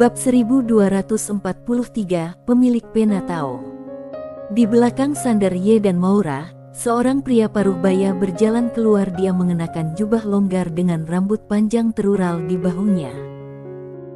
Bab 1243, Pemilik Pena Tao. Di belakang Sander Ye dan Maura, seorang pria paruh baya berjalan keluar. Dia mengenakan jubah longgar dengan rambut panjang terural di bahunya.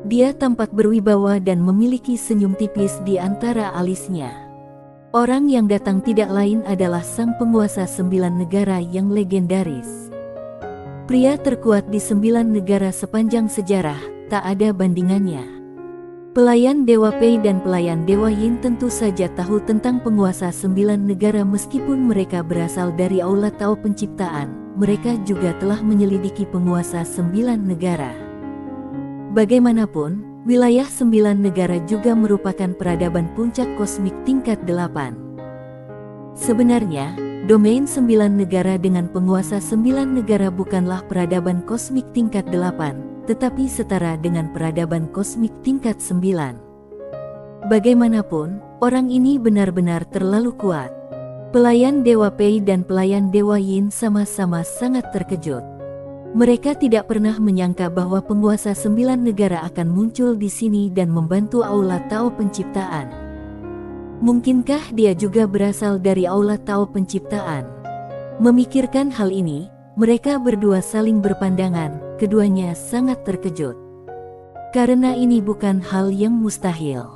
Dia tampak berwibawa dan memiliki senyum tipis di antara alisnya. Orang yang datang tidak lain adalah sang penguasa 9 negara yang legendaris. Pria terkuat di 9 negara sepanjang sejarah, tak ada bandingannya. Pelayan Dewa Pei dan pelayan Dewa Yin tentu saja tahu tentang penguasa 9 negara. Meskipun mereka berasal dari Aula Tao Penciptaan, mereka juga telah menyelidiki penguasa 9 negara. Bagaimanapun, wilayah 9 negara juga merupakan peradaban puncak kosmik tingkat 8. Sebenarnya, domain 9 negara dengan penguasa 9 negara bukanlah peradaban kosmik tingkat 8, tetapi setara dengan peradaban kosmik tingkat 9. Bagaimanapun, orang ini benar-benar terlalu kuat. Pelayan Dewa Pei dan pelayan Dewa Yin sama-sama sangat terkejut. Mereka tidak pernah menyangka bahwa penguasa 9 negara akan muncul di sini dan membantu Aula Tao Penciptaan. Mungkinkah dia juga berasal dari Aula Tao Penciptaan? Memikirkan hal ini, mereka berdua saling berpandangan. Keduanya sangat terkejut. Karena ini bukan hal yang mustahil.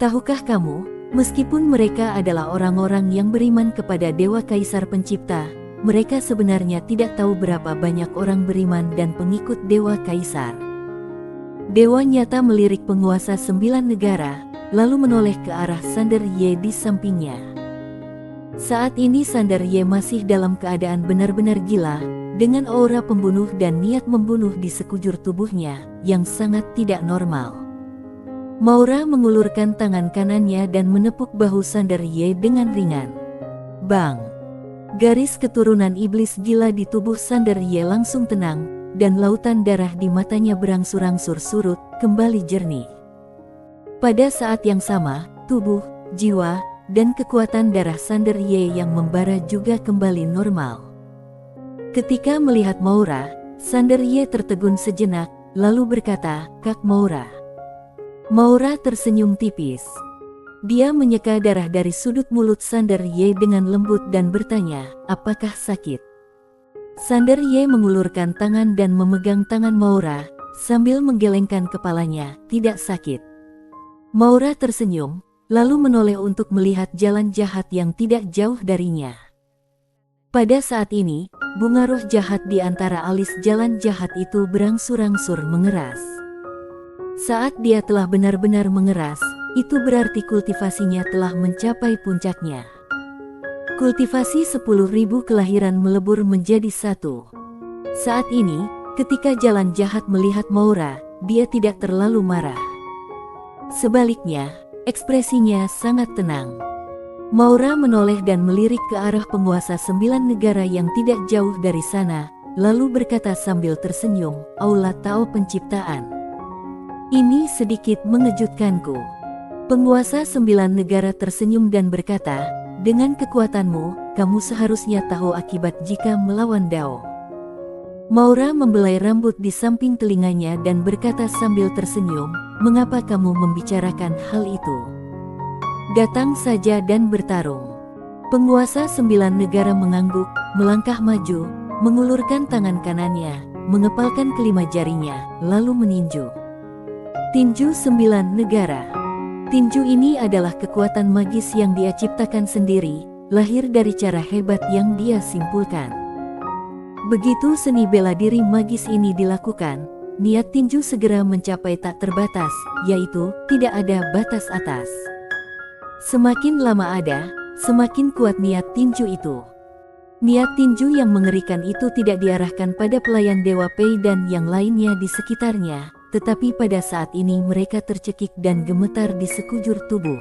Tahukah kamu, meskipun mereka adalah orang-orang yang beriman kepada Dewa Kaisar Pencipta, mereka sebenarnya tidak tahu berapa banyak orang beriman dan pengikut Dewa Kaisar. Dewa nyata melirik penguasa 9 negara, lalu menoleh ke arah Sander Ye di sampingnya. Saat ini Sander Ye masih dalam keadaan benar-benar gila, dengan aura pembunuh dan niat membunuh di sekujur tubuhnya, yang sangat tidak normal. Maura mengulurkan tangan kanannya dan menepuk bahu Sander Ye dengan ringan. Bang! Garis keturunan iblis gila di tubuh Sander Ye langsung tenang, dan lautan darah di matanya berangsur-angsur surut, kembali jernih. Pada saat yang sama, tubuh, jiwa, dan kekuatan darah Sander Ye yang membara juga kembali normal. Ketika melihat Maura, Sander Ye tertegun sejenak, lalu berkata, "Kak Maura." Maura tersenyum tipis. Dia menyeka darah dari sudut mulut Sander Ye dengan lembut dan bertanya, "Apakah sakit?" Sander Ye mengulurkan tangan dan memegang tangan Maura, sambil menggelengkan kepalanya, "Tidak sakit." Maura tersenyum, lalu menoleh untuk melihat jalan jahat yang tidak jauh darinya. Pada saat ini, bunga roh jahat di antara alis jalan jahat itu berangsur-angsur mengeras. Saat dia telah benar-benar mengeras, itu berarti kultivasinya telah mencapai puncaknya. Kultivasi 10.000 kelahiran melebur menjadi 1. Saat ini, ketika jalan jahat melihat Maura, dia tidak terlalu marah. Sebaliknya, ekspresinya sangat tenang. Maura menoleh dan melirik ke arah penguasa 9 negara yang tidak jauh dari sana, lalu berkata sambil tersenyum, "Aula Tao Penciptaan. Ini sedikit mengejutkanku." Penguasa 9 negara tersenyum dan berkata, "Dengan kekuatanmu, kamu seharusnya tahu akibat jika melawan Dao." Maura membelai rambut di samping telinganya dan berkata sambil tersenyum, "Mengapa kamu membicarakan hal itu? Datang saja dan bertarung." Penguasa 9 negara mengangguk, melangkah maju, mengulurkan tangan kanannya, mengepalkan kelima jarinya, lalu meninju. Tinju 9 negara. Tinju ini adalah kekuatan magis yang dia ciptakan sendiri, lahir dari cara hebat yang dia simpulkan. Begitu seni bela diri magis ini dilakukan, niat tinju segera mencapai tak terbatas, yaitu tidak ada batas atas. Semakin lama ada, semakin kuat niat tinju itu. Niat tinju yang mengerikan itu tidak diarahkan pada pelayan Dewa Pei dan yang lainnya di sekitarnya, tetapi pada saat ini mereka tercekik dan gemetar di sekujur tubuh.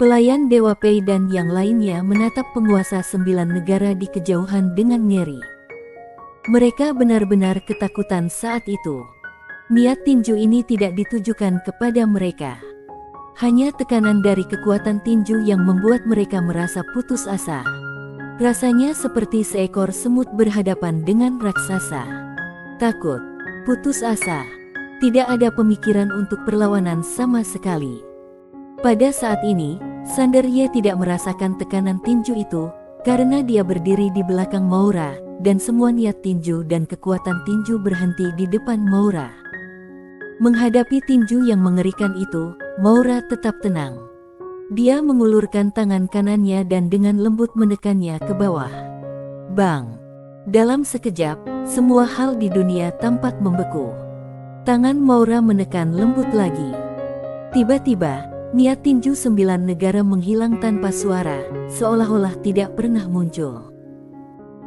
Pelayan Dewa Pei dan yang lainnya menatap penguasa 9 negara di kejauhan dengan ngeri. Mereka benar-benar ketakutan saat itu. Niat tinju ini tidak ditujukan kepada mereka. Hanya tekanan dari kekuatan tinju yang membuat mereka merasa putus asa. Rasanya seperti seekor semut berhadapan dengan raksasa. Takut, putus asa, Tidak ada pemikiran untuk perlawanan sama sekali. Pada saat ini, Sanderye tidak merasakan tekanan tinju itu, karena dia berdiri di belakang Moura, dan semua niat tinju dan kekuatan tinju berhenti di depan Moura. Menghadapi tinju yang mengerikan itu, Moura tetap tenang. Dia mengulurkan tangan kanannya dan dengan lembut menekannya ke bawah. Bang! Dalam sekejap, semua hal di dunia tampak membeku. Tangan Moura menekan lembut lagi. Tiba-tiba, niat tinju 9 negara menghilang tanpa suara, seolah-olah tidak pernah muncul.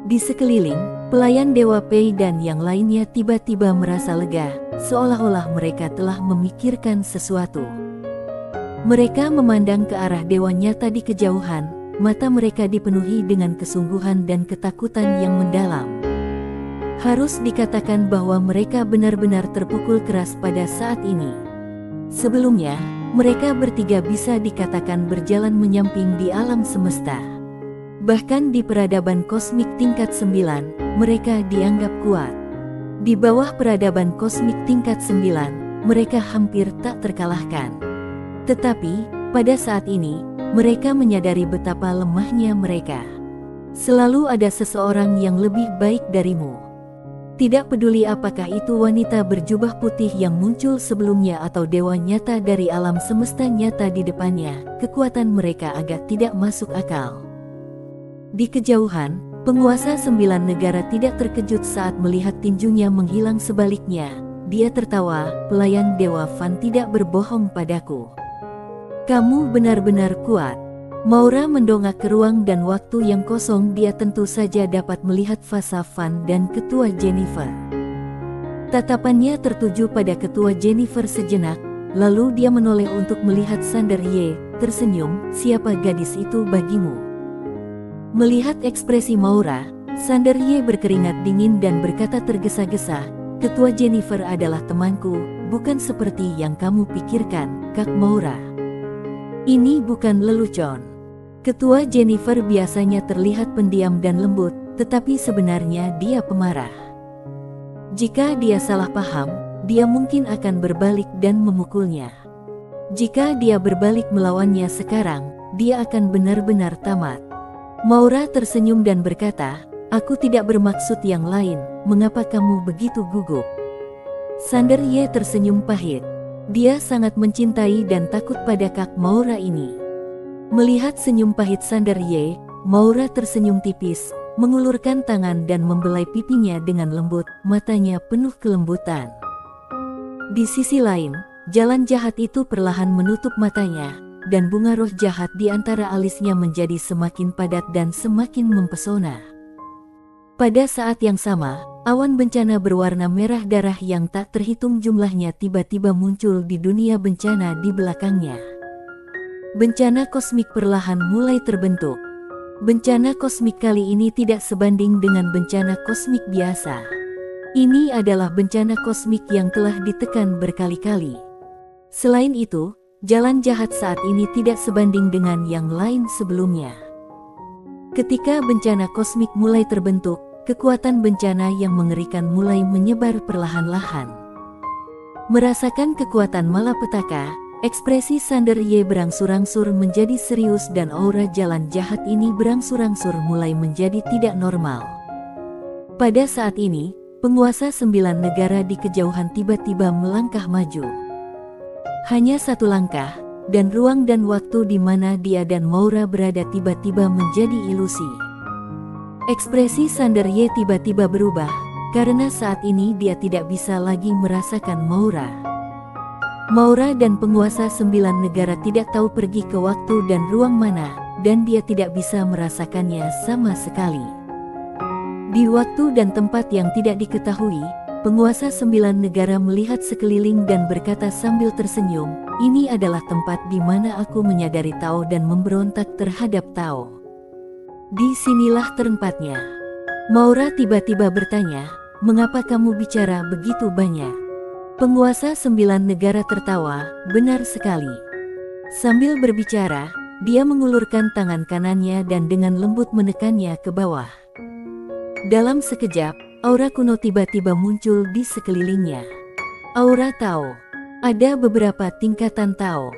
Di sekeliling, pelayan Dewa Pei dan yang lainnya tiba-tiba merasa lega, seolah-olah mereka telah memikirkan sesuatu. Mereka memandang ke arah dewa nyata di kejauhan, mata mereka dipenuhi dengan kesungguhan dan ketakutan yang mendalam. Harus dikatakan bahwa mereka benar-benar terpukul keras pada saat ini. Sebelumnya, mereka bertiga bisa dikatakan berjalan menyamping di alam semesta. Bahkan di peradaban kosmik tingkat 9, mereka dianggap kuat. Di bawah peradaban kosmik tingkat 9, mereka hampir tak terkalahkan. Tetapi, pada saat ini, mereka menyadari betapa lemahnya mereka. Selalu ada seseorang yang lebih baik darimu. Tidak peduli apakah itu wanita berjubah putih yang muncul sebelumnya atau dewa nyata dari alam semesta nyata di depannya, kekuatan mereka agak tidak masuk akal. Di kejauhan, penguasa 9 negara tidak terkejut saat melihat tinjunya menghilang. Sebaliknya, dia tertawa. Pelayan Dewa Fan tidak berbohong padaku. Kamu benar-benar kuat. Moura mendongak ke ruang dan waktu yang kosong. Dia tentu saja dapat melihat Fasa Fan dan Ketua Jennifer. Tatapannya tertuju pada Ketua Jennifer sejenak, lalu dia menoleh untuk melihat Sanderye, tersenyum. Siapa gadis itu bagimu? Melihat ekspresi Moura, Sanderye berkeringat dingin dan berkata tergesa-gesa, Ketua Jennifer adalah temanku, bukan seperti yang kamu pikirkan, Kak Moura. Ini bukan lelucon. Ketua Jennifer biasanya terlihat pendiam dan lembut, tetapi sebenarnya dia pemarah. Jika dia salah paham, dia mungkin akan berbalik dan memukulnya. Jika dia berbalik melawannya sekarang, dia akan benar-benar tamat. Moura tersenyum dan berkata, aku tidak bermaksud yang lain, mengapa kamu begitu gugup? Sanderye tersenyum pahit. Dia sangat mencintai dan takut pada Kak Moura ini. Melihat senyum pahit Sanderye, Moura tersenyum tipis, mengulurkan tangan dan membelai pipinya dengan lembut, matanya penuh kelembutan. Di sisi lain, jalan jahat itu perlahan menutup matanya, dan bunga roh jahat di antara alisnya menjadi semakin padat dan semakin mempesona. Pada saat yang sama, awan bencana berwarna merah darah yang tak terhitung jumlahnya tiba-tiba muncul di dunia bencana di belakangnya. Bencana kosmik perlahan mulai terbentuk. Bencana kosmik kali ini tidak sebanding dengan bencana kosmik biasa. Ini adalah bencana kosmik yang telah ditekan berkali-kali. Selain itu, jalan jahat saat ini tidak sebanding dengan yang lain sebelumnya. Ketika bencana kosmik mulai terbentuk, kekuatan bencana yang mengerikan mulai menyebar perlahan-lahan. Merasakan kekuatan malapetaka, ekspresi Sanderye berangsur-angsur menjadi serius dan aura jalan jahat ini berangsur-angsur mulai menjadi tidak normal. Pada saat ini, penguasa 9 negara di kejauhan tiba-tiba melangkah maju. Hanya satu langkah, dan ruang dan waktu di mana dia dan Moura berada tiba-tiba menjadi ilusi. Ekspresi Sanderye tiba-tiba berubah, karena saat ini dia tidak bisa lagi merasakan Moura. Moura dan penguasa 9 negara tidak tahu pergi ke waktu dan ruang mana, dan dia tidak bisa merasakannya sama sekali. Di waktu dan tempat yang tidak diketahui, penguasa 9 negara melihat sekeliling dan berkata sambil tersenyum, ini adalah tempat di mana aku menyadari Tao dan memberontak terhadap Tao. Disinilah tempatnya. Moura tiba-tiba bertanya, mengapa kamu bicara begitu banyak? Penguasa 9 negara tertawa, benar sekali. Sambil berbicara, dia mengulurkan tangan kanannya dan dengan lembut menekannya ke bawah. Dalam sekejap, aura kuno tiba-tiba muncul di sekelilingnya. Aura Tao. Ada beberapa tingkatan Tao.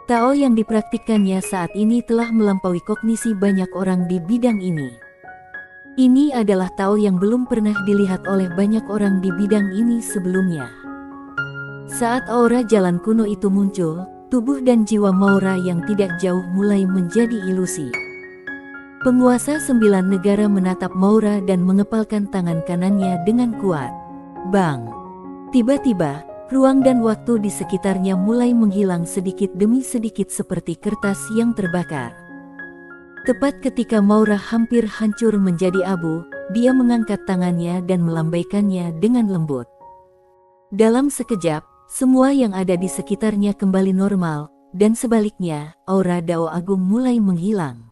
Tao yang dipraktikkannya saat ini telah melampaui kognisi banyak orang di bidang ini. Ini adalah Tao yang belum pernah dilihat oleh banyak orang di bidang ini sebelumnya. Saat aura jalan kuno itu muncul, tubuh dan jiwa Maura yang tidak jauh mulai menjadi ilusi. Penguasa 9 negara menatap Maura dan mengepalkan tangan kanannya dengan kuat. Bang! Tiba-tiba, ruang dan waktu di sekitarnya mulai menghilang sedikit demi sedikit seperti kertas yang terbakar. Tepat ketika Maura hampir hancur menjadi abu, dia mengangkat tangannya dan melambaikannya dengan lembut. Dalam sekejap, semua yang ada di sekitarnya kembali normal, dan sebaliknya, aura Dao Agung mulai menghilang.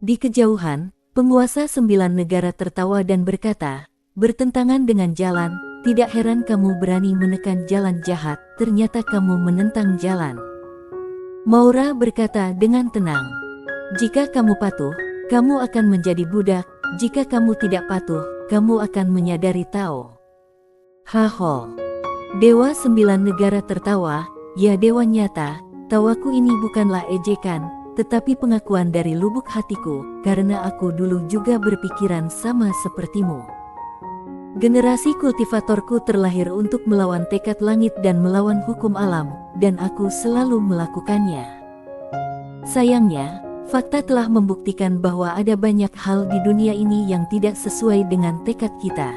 Di kejauhan, penguasa 9 negara tertawa dan berkata, "Bertentangan dengan jalan, tidak heran kamu berani menekan jalan jahat, ternyata kamu menentang jalan." Maura berkata dengan tenang, "Jika kamu patuh, kamu akan menjadi budak, jika kamu tidak patuh, kamu akan menyadari Tao." Haho. Dewa 9 negara tertawa, "Ya dewa nyata, tawaku ini bukanlah ejekan, tetapi pengakuan dari lubuk hatiku, karena aku dulu juga berpikiran sama sepertimu. Generasi kultivatorku terlahir untuk melawan tekad langit dan melawan hukum alam, dan aku selalu melakukannya. Sayangnya, fakta telah membuktikan bahwa ada banyak hal di dunia ini yang tidak sesuai dengan tekad kita."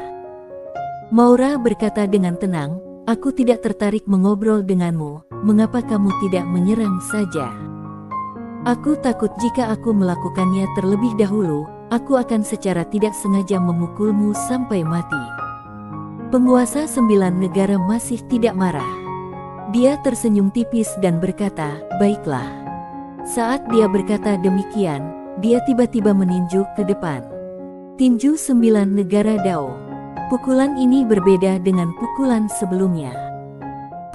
Maura berkata dengan tenang, "Aku tidak tertarik mengobrol denganmu, mengapa kamu tidak menyerang saja? Aku takut jika aku melakukannya terlebih dahulu, aku akan secara tidak sengaja memukulmu sampai mati." Penguasa 9 negara masih tidak marah. Dia tersenyum tipis dan berkata, "Baiklah." Saat dia berkata demikian, dia tiba-tiba meninju ke depan. Tinju 9 negara Dao. Pukulan ini berbeda dengan pukulan sebelumnya.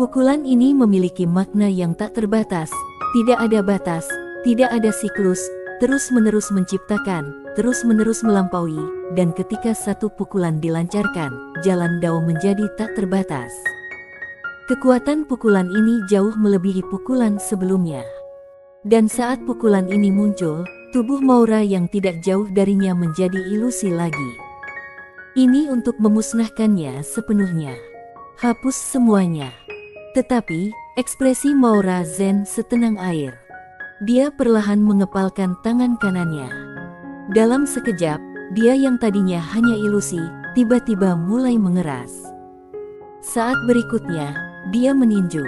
Pukulan ini memiliki makna yang tak terbatas, tidak ada batas, tidak ada siklus, terus-menerus menciptakan, terus-menerus melampaui, dan ketika satu pukulan dilancarkan, jalan Dao menjadi tak terbatas. Kekuatan pukulan ini jauh melebihi pukulan sebelumnya. Dan saat pukulan ini muncul, tubuh Maura yang tidak jauh darinya menjadi ilusi lagi. Ini untuk memusnahkannya sepenuhnya. Hapus semuanya. Tetapi, ekspresi Maura zen setenang air. Dia perlahan mengepalkan tangan kanannya. Dalam sekejap, dia yang tadinya hanya ilusi, tiba-tiba mulai mengeras. Saat berikutnya, dia meninju.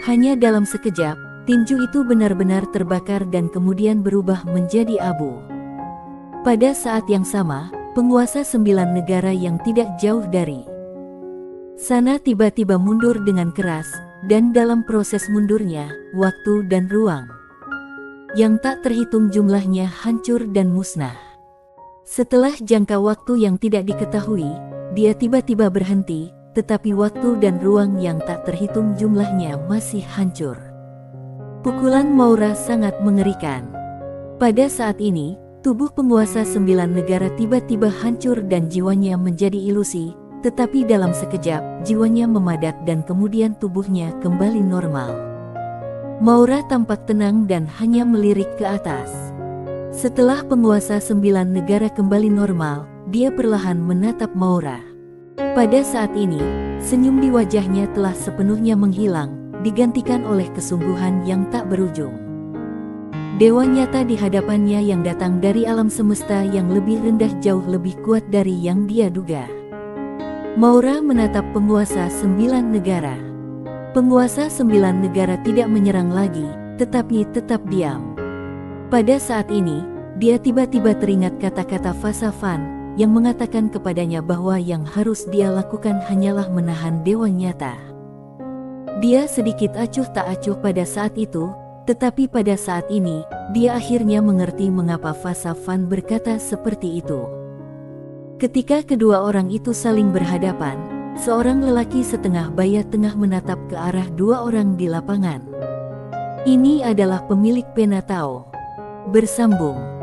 Hanya dalam sekejap, tinju itu benar-benar terbakar dan kemudian berubah menjadi abu. Pada saat yang sama, penguasa 9 negara yang tidak jauh dari sana tiba-tiba mundur dengan keras, dan dalam proses mundurnya, waktu dan ruang yang tak terhitung jumlahnya hancur dan musnah. Setelah jangka waktu yang tidak diketahui, dia tiba-tiba berhenti, tetapi waktu dan ruang yang tak terhitung jumlahnya masih hancur. Pukulan Maura sangat mengerikan. Pada saat ini, tubuh penguasa 9 negara tiba-tiba hancur dan jiwanya menjadi ilusi, tetapi dalam sekejap, jiwanya memadat dan kemudian tubuhnya kembali normal. Maura tampak tenang dan hanya melirik ke atas. Setelah penguasa 9 negara kembali normal, dia perlahan menatap Maura. Pada saat ini, senyum di wajahnya telah sepenuhnya menghilang, digantikan oleh kesungguhan yang tak berujung. Dewa nyata di hadapannya yang datang dari alam semesta yang lebih rendah jauh lebih kuat dari yang dia duga. Maura menatap penguasa 9 negara. Penguasa 9 negara tidak menyerang lagi, tetapi tetap diam. Pada saat ini, dia tiba-tiba teringat kata-kata Fasa Fan, yang mengatakan kepadanya bahwa yang harus dia lakukan hanyalah menahan dewa nyata. Dia sedikit acuh tak acuh pada saat itu, tetapi pada saat ini, dia akhirnya mengerti mengapa Fasa Fan berkata seperti itu. Ketika kedua orang itu saling berhadapan, seorang lelaki setengah baya tengah menatap ke arah dua orang di lapangan. Ini adalah pemilik pena Tao. Bersambung.